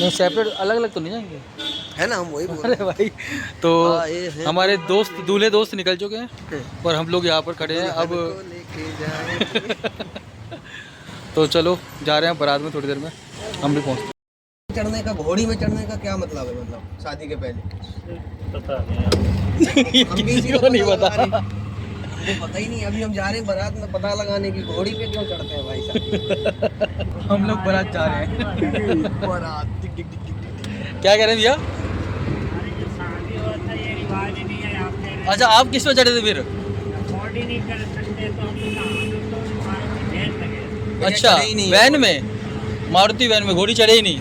नहीं सेपरेट अलग अलग तो नहीं जाएंगे है ना, हम वही बोल अरे भाई तो ये है। हमारे दोस्त दूल्हे दोस्त निकल चुके हैं और हम लोग यहाँ पर खड़े हैं अब लेके जाए। तो चलो जा रहे हैं बारात में, थोड़ी देर में हम भी पहुँचते चढ़ने का, घोड़ी में चढ़ने का क्या मतलब है, मतलब शादी के पहले पता नहीं हैं। हम भी इसी किसी को को नहीं पता पता लगा वो पता ही नहीं। अभी हम जा रहे हैं बारात में पता लगाने की घोड़ी पे क्यों चढ़ते हैं भाई साहब। हम लोग बारात जा रहे हैं। बारात टिक टिक टिक टिक टिक। क्या कह रहे हैं भैया? शादी होता है ये रिवाज नहीं है आप कह रहे अच्छा आप किस पे चढ़े थे फिर? हैं बॉडी नहीं कर सकते तो हम तो वैन लगे। अच्छा चढ़े ही नहीं है वैन में, मारुति वैन में घोड़ी चढ़े ही नहीं।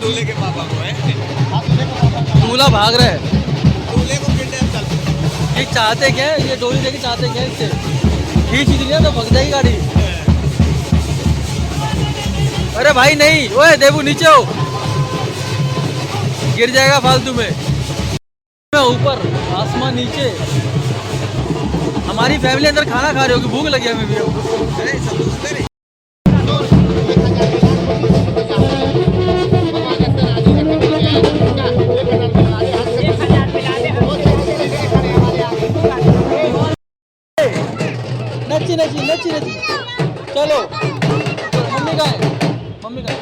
दूल्हे के पापा को है, दूल्हा भाग रहा है। दूल्हे को किडनैप कर। ये चाहते क्या है, ये डोरी लेके चाहते क्या है इससे? खींच ही दिया तो भग जाएगी गाड़ी। अरे भाई नहीं, ओए देवू नीचे हो, गिर जाएगा फालतू में। ऊपर आसमान नीचे, हमारी फैमिली अंदर खाना खा रही होगी, भूख लगी हमें भी। नची नची नची नची चलो। मम्मी का है, मम्मी का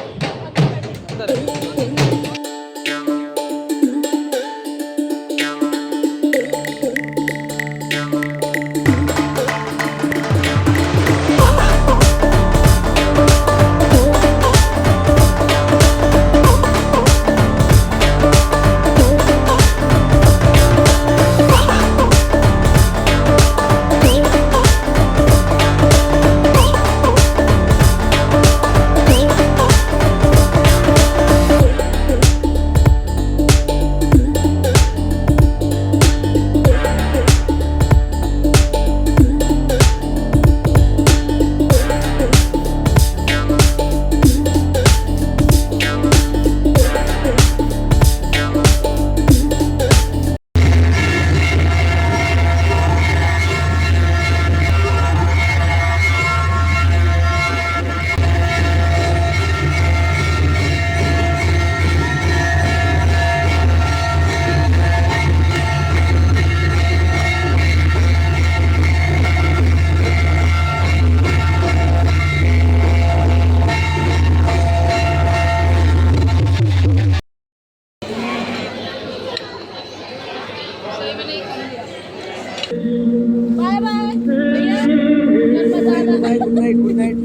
बाय बाय भैया, कल बताना। Good night good night.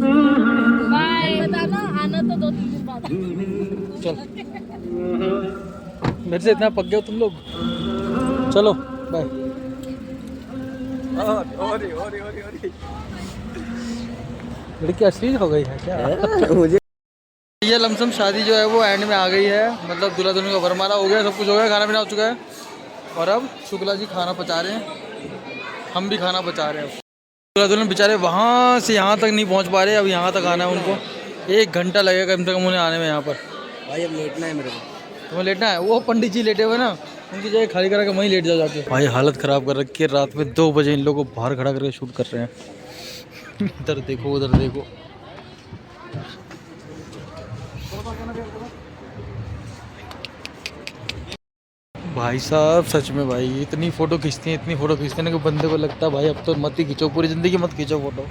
Bye बताना, आना तो 2-3 दिन बाद। चल मेरे से इतना पक गए हो तुम लोग, चलो बाय। लड़की असली हो गई है क्या? मुझे ये लमसम शादी जो है वो एंड में आ गई है, मतलब दूल्हा दुल्हन का वरमाला हो गया, सब कुछ हो गया, खाना पीना हो चुका है और अब शुक्ला जी खाना पचा रहे हैं, हम भी खाना पचा रहे हैं। दूल्हा दुल्हन बेचारे वहाँ से यहाँ तक नहीं पहुँच पा रहे, अब यहाँ तक आना है उनको, 1 घंटा लगेगा कम से कम उन्हें आने में यहाँ पर। भाई अब लेटना है मेरे को। तुम्हें लेटना है? वो पंडित जी लेटे हुए ना, उनकी जगह खाली करा के वहीं लेट जाओ जाके। भाई हालत ख़राब कर रखी है, रात में 2 बजे इन लोगों को बाहर खड़ा करके शूट कर रहे हैं। इधर देखो उधर देखो। भाई साहब सच में भाई इतनी फ़ोटो खींचती हैं, इतनी फ़ोटो खींचते हैं ना कि बंदे को लगता है भाई अब तो मत ही खींचो, पूरी ज़िंदगी मत खींचो फ़ोटो,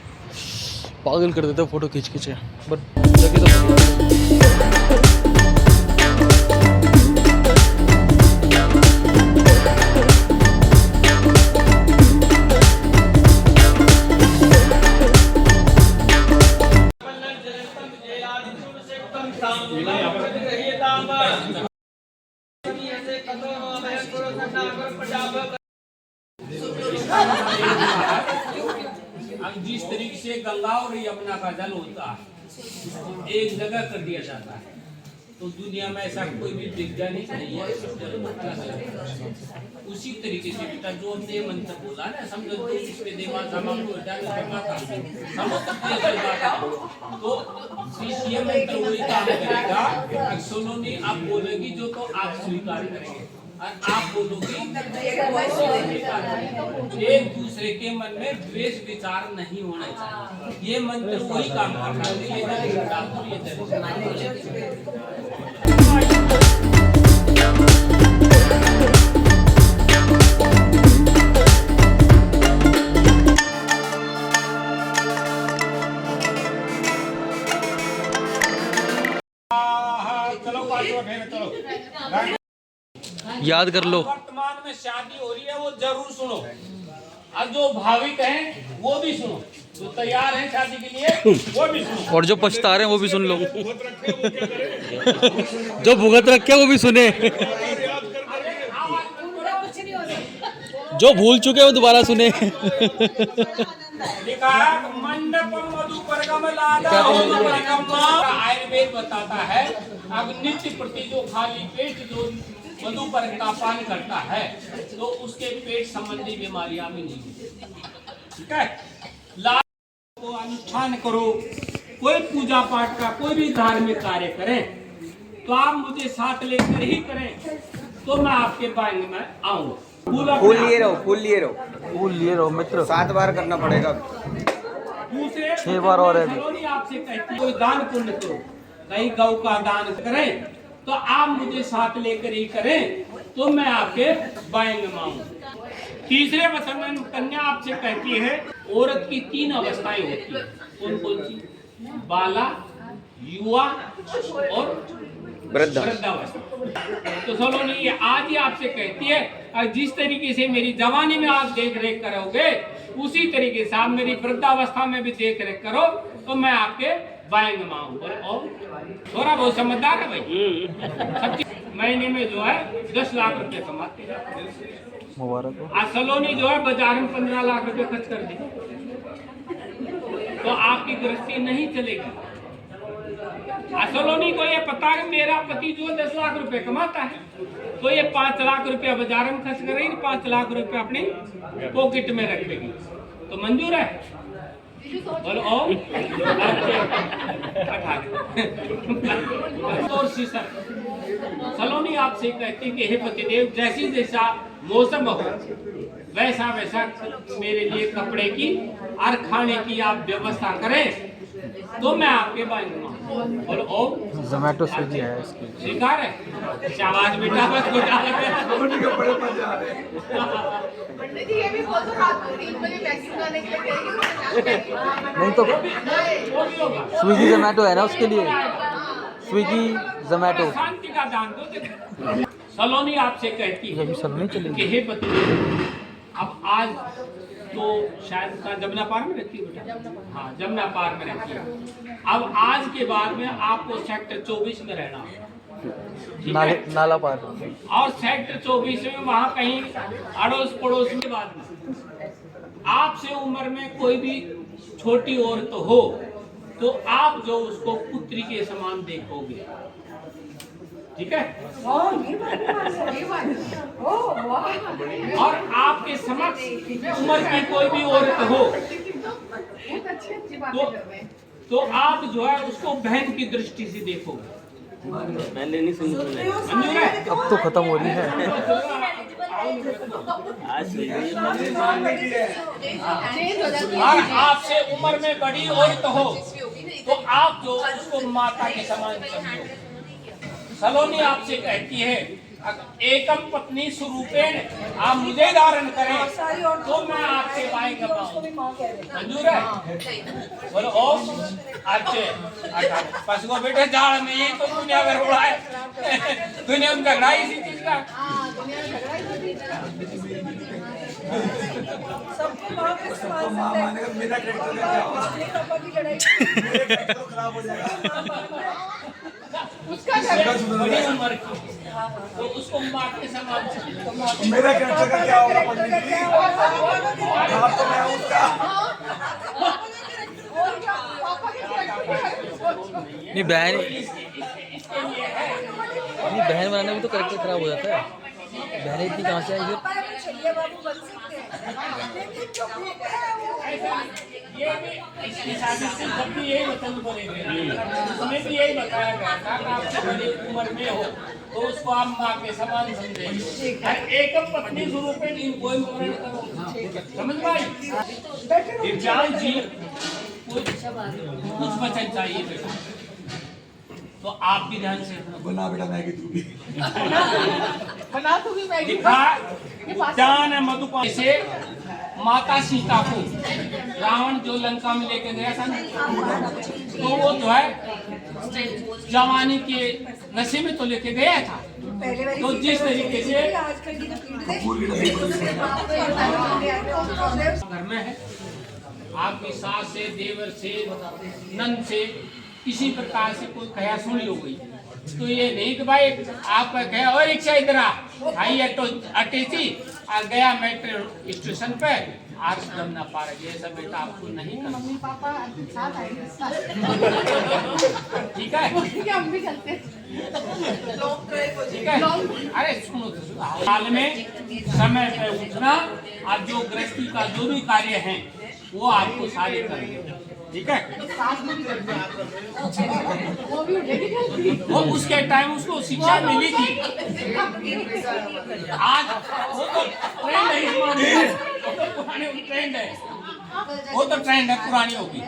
पागल कर देते हो फ़ोटो खींच खींचे। बट जगह तो अब जिस तरीके से गंगा और यमुना का जल होता है एक जगह कर दिया जाता है, तो दुनिया में ऐसा कोई भी वैज्ञानिक नहीं है, उसी तरीके से बेटा जो हमने मंत्र बोला ना, समझो तो इसमें दिमाग जमा को तो ये मंत्र वही काम करेगा। सुनो नहीं, आप बोलोगी जो तो आप स्वीकार करेंगे और आप बोलोगी एक दूसरे के मन में द्वेष विचार नहीं होना चाहिए। ये मंत्र वही काम करता है। याद कर लो। वर्तमान में शादी हो रही है वो जरूर सुनो, और जो भाविक हैं वो भी सुनो, जो तैयार हैं शादी के लिए वो भी सुनो, और जो पछता रहे हैं वो भी सुन लो। जो भुगत रखे वो भी सुने। जो भूल चुके वो दोबारा सुने। लिखा है मंडपम मधुपर्गम लादा आयुर्वेद बताता है अब नित्य प्रति जो खाली पेट जो मधुपर्क का पान करता है तो उसके पेट संबंधी बीमारियां भी नहीं होती। ठीक है, लाभ को अनुष्ठान करो, कोई पूजा पाठ का कोई भी धार्मिक कार्य करें तो आप मुझे साथ लेकर ही करें, तो मैं आपके बैंक में आऊंगा। फूल लिए रहो, फूल लिए रहो, फूल लिए रहो मित्र। 7 बार करना पड़ेगा। दूसरे 6 बार और है। आपसे कहती कोई दान पुण्य करो, कहीं गौ का दान करें तो आप मुझे साथ लेकर ही करें, तो मैं आपके बाएंगे मांगू। तीसरे वचन में कन्या आपसे कहती है औरत की 3 अवस्थाएं होती है। कौन कौन सी? बाला, युवा और वृद्धावस्था। तो सलोनी आज ही आपसे कहती है जिस तरीके से मेरी जवानी में आप देख रेख करोगे उसी तरीके से आप मेरी वृद्धावस्था में भी देख रेख करो, तो मैं आपके बाएंगे मांगू। और थोड़ा बहुत समझदार है भाई। सब महीने में जो है 10 लाख रुपए कमाते हैं। मुबारक हो। आज सलोनी जो है बाजार में 15 लाख रुपए खर्च कर दी तो आपकी गृहस्थी नहीं चलेगी। सलोनी को ये पता है मेरा पति जो 10 लाख रुपए कमाता है तो ये 5 लाख रुपया बाजार में खर्च करेगी, 5 लाख रुपया अपनी पॉकेट में रखेगी, तो मंजूर है? बोलो और सलोनी आपसे कहती कि हे पतिदेव जैसी जैसा मौसम हो वैसा वैसा मेरे लिए कपड़े की और खाने की आप व्यवस्था करें, तो मैं आपके बारे में बोलो ओ जोमेटो स्विगी है इसकी। स्वीकार है? शाबाश बेटा, बस पंडित जी ये भी बोल दो रात को 3 बजे वैक्सीन लगाने के लिए नहीं तो स्विगी जोमेटो है ना उसके लिए। स्विगी जोमेटो। शांति का दान दो। सलोनी आपसे कहती है कि हे पति अब आज तो शायद जमुना पार में रहती है बेटा। हाँ, जमुना पार में रहती है। अब आज के बाद में आपको सेक्टर 24 में रहना है। नाला पार। और सेक्टर 24 में वहाँ कहीं अड़ोस पड़ोस में बात में आपसे उम्र में कोई भी छोटी औरत हो तो आप जो उसको पुत्री के समान देखोगे। ठीक है? और आपके समक्ष उम्र की कोई भी औरत हो तो आप जो है उसको बहन की दृष्टि से देखोगे। पहले नहीं सुन रहे। अब तो खत्म हो रही है। और आपसे उम्र में बड़ी औरत हो तो आप जो उसको माता के समान समझो। सलोनी आपसे कहती है एकम पत्नी स्वरूपेण आप मुझे धारण करें तो मैं आपसे पाएंगे। मंजूर है? बोलो ओम। अच्छा पशु को बेटे जाड़ में ये तो दुनिया में रोड़ा है। दुनिया में झगड़ा इसी चीज का। सबको मां के समान मेरा खराब हो जाएगा। उसका बड़ी उम्र की तो उसको मां के समान मेरा कैरेक्टर का क्या होगा पंडित जी? तो मैं उसका नहीं बहन इसके लिए है नहीं, बहन बनाने में तो करेक्टर खराब हो जाता है। बहनें इतनी कहाँ से आई फिर? ये भी इसकी शादी से जब भी यही वचन बोलेंगे, उसमें भी यही बताया गया था कि आप बड़ी उम्र में हो तो उसको आप माँ के समान समझेंगे। एक पत्नी स्वरूप में इनको मरण करो, समझ भाई? दिव्यांग जी कुछ वचन चाहिए बेटा, तो आप भी ध्यान से बना बेटा मैगी तू भी। बना दूंगी मैं उद्यान है मधुपा से माता सीता को रावण जो लंका में लेके गया था ना, तो वो जो है जवानी के नशे में तो लेके गया था। तो जिस तरीके से घर में है आपकी सास से, देवर से, नंद से किसी प्रकार से कोई कहा सुनी हो गई, तो ये नहीं कि भाई आपका कहे और रिक्शा इधर आई ऑटो अटेची आ गया मेट्रो स्टेशन पे आज दम ना पा रही, ये सब बेटा आपको नहीं करना। मम्मी पापा साथ आएंगे ठीक है, हम भी करते हैं। ठीक है। अरे सुनो तो हाल में समय पे उठना और जो गृहस्थी का जो भी कार्य है वो आपको सारे करने, ठीक है? वो भी उठेगी वो उसके टाइम उसको शिक्षा मिली थी, आज वो तो ट्रेंड है इस मामले में, वो तो पुराने ट्रेंड है, वो तो ट्रेंड है पुरानी होगी।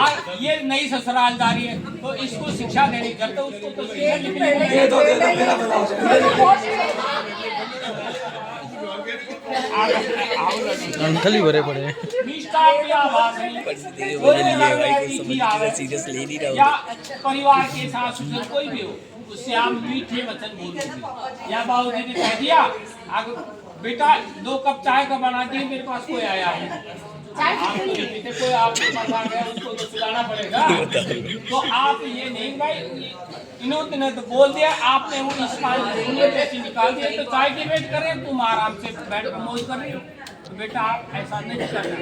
आज ये नई ससुरालदारी है तो इसको शिक्षा देनी करते, उसको तो शिक्षा अंकल ही भरे पड़े हैं। या परिवार के साथ कोई भी हो उससे आप मीठे वचन बोलोगे, या बाबूजी ने कह दिया बेटा 2 कप चाय का बना दिए, मेरे पास कोई आया है, कोई आपके पास आ गया उसको तो सुलाना पड़ेगा। तो आप ये नहीं भाई इन्होंने तो बोल दिया, आपने वो इस पैसे निकाल दिए तो चाय की वेट करें, तुम आराम से बैठ कर मौज कर रही हो। तो बेटा आप ऐसा नहीं करना,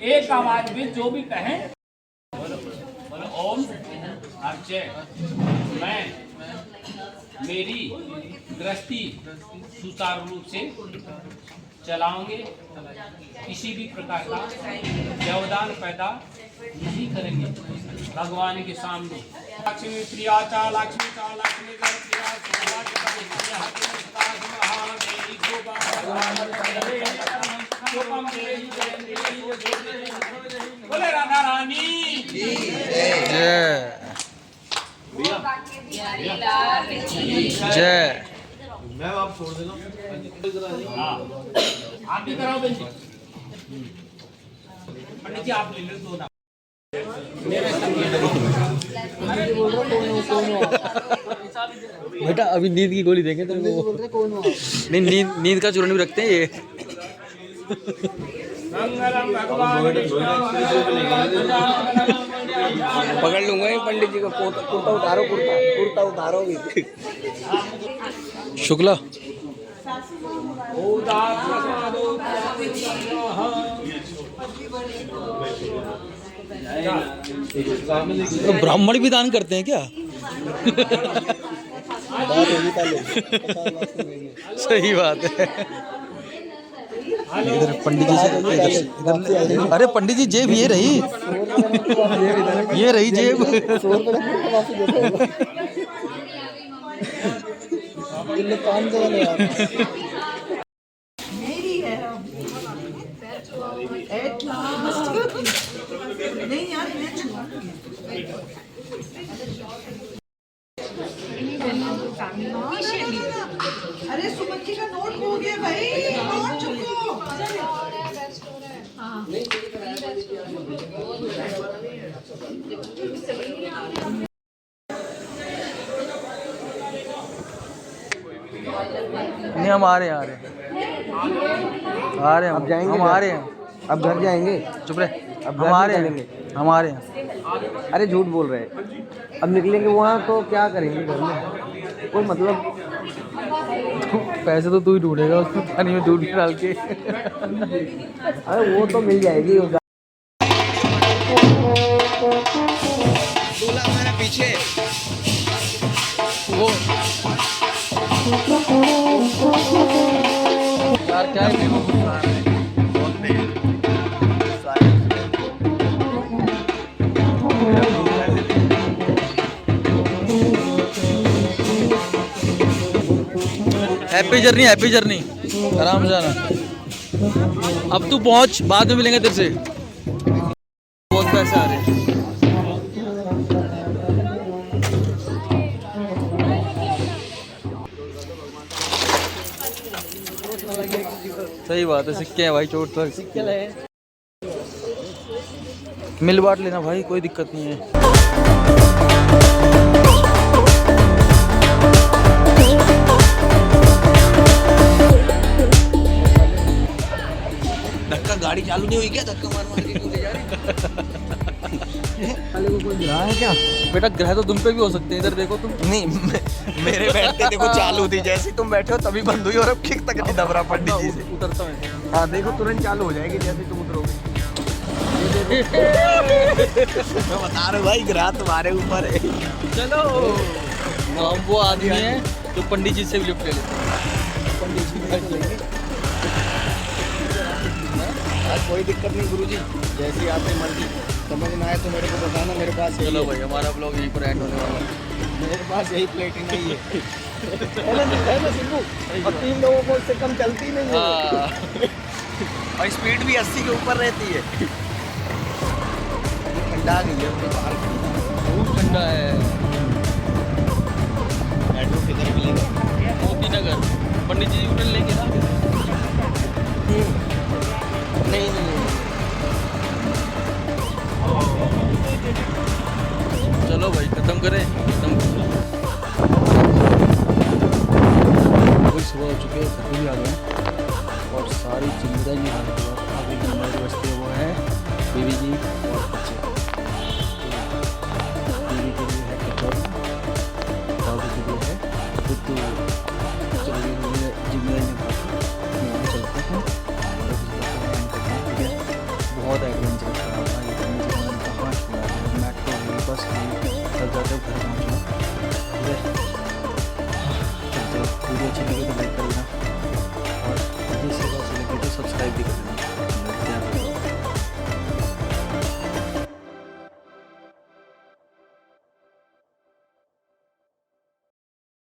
एक आवाज में जो भी कहें बोलो ओम अर्चय। मैं मेरी गृहस्थी सुचारू रूप से चलाओगे, किसी भी प्रकार का व्यवधान पैदा नहीं करेंगे भगवान के सामने। लक्ष्मी प्रिया चा लक्ष्मी चा लक्ष्मी बोले राधा रानी जय। मैं आप छोड़ देना। हाँ आप भी कराओ बहन जी। पंडित जी आप ले लो 2 नाम। बेटा अभी नींद की गोली देंगे तेरे को। नहीं, नींद का चूर्ण भी रखते हैं ये। पकड़ लूंगा ये पंडित जी का कुर्ता उतारो, कुर्ता उतारो भी। शुक्ला तो ब्राह्मण भी दान करते हैं क्या? सही बात है। इधर पंडित जी से इधर, अरे पंडित जी जेब ये रही, ये रही जेब। मेरी है नहीं यार, मैं अरे सुमन जी का नोट हो गया भाई, नोट चुको। नहीं हम आ रहे हैं, आ रहे हैं, अब जाएंगे, हम आ रहे हैं। अब घर जाएंगे। चुप रहे, अब हम आ रहे हैं, हम आ रहे हैं। अरे झूठ बोल रहे हैं, अब निकलेंगे वहाँ तो क्या करेंगे घर में, कोई मतलब। पैसे तो तू ही ढूंढेगा उसमें, पानी में दूध डाल के। अरे वो तो मिल जाएगी। दूल्हा हमारे पीछे वो यार क्या है बहुत तेज हैप्पी जर्नी आराम से आना। अब तू पहुंच, बाद में मिलेंगे तेरे से। बहुत पैसे आ रहे हैं। सही बात है, सिक्के हैं भाई, चोट तो सिक्के मिल बांट लेना भाई, कोई दिक्कत नहीं है। धक्का गाड़ी चालू नहीं हुई क्या? धक्का मार मार के क्यों ले जा रहे? बेटा ग्रह तो तुम पे भी हो सकते हैं, इधर देखो तुम। नहीं मेरे बैठते देखो चालू थी, जैसे तुम बैठे हो तभी बंद हुई और अब किक तक नहीं दबरा पंडित जी से। उतरता हूँ। हाँ देखो तुरंत चालू हो जाएगी जैसे तुम उतरोगे। मैं बता रहा हूँ भाई, ग्रह तुम्हारे ऊपर है। चलो हम वो आदमी हैं जो पंडित जी से भी लिफ्ट ले लेते हैं। पंडित जी बैठ लेंगे। कोई दिक्कत नहीं गुरुजी, जैसी आपकी मर्जी। समझ में आए तो मेरे को बताना, मेरे पास यही चलो है। भाई हमारा ब्लॉग यहीं पर एंड होने वाला है। मेरे पास यही प्लेटिंग नहीं है। है ना सिंधु? और 3 लोगों को उससे कम चलती नहीं है। हाँ। और स्पीड भी 80 के ऊपर रहती है। ठंडा गई है बाहर, बहुत ठंडा है। मेट्रो किधर मिलेगा? मोती नगर पंडित जी होटल लेंगे ना। नहीं चलो भाई खत्म करें, खत्म। वही सुबह हो चुके हैं, घर पे भी आ गए हैं और सारी जिम्मेदारी निभाने के बाद आगे जो हमारे बचते हैं वो है बीवी जी और बच्चे। बीवी के लिए है कचौड़ी, बाबू के लिए है बुद्धू। चलिए जिम्मेदारी निभा के मैं चलता हूँ और ठीक है। बहुत एडवेंचर करा भाई, कहाँ छुड़ा मेट्रो बस तब जाते घर पहुँचना। वीडियो अच्छी लगी तो लाइक कर देना और अभी से लगे तो सब्सक्राइब भी कर देना।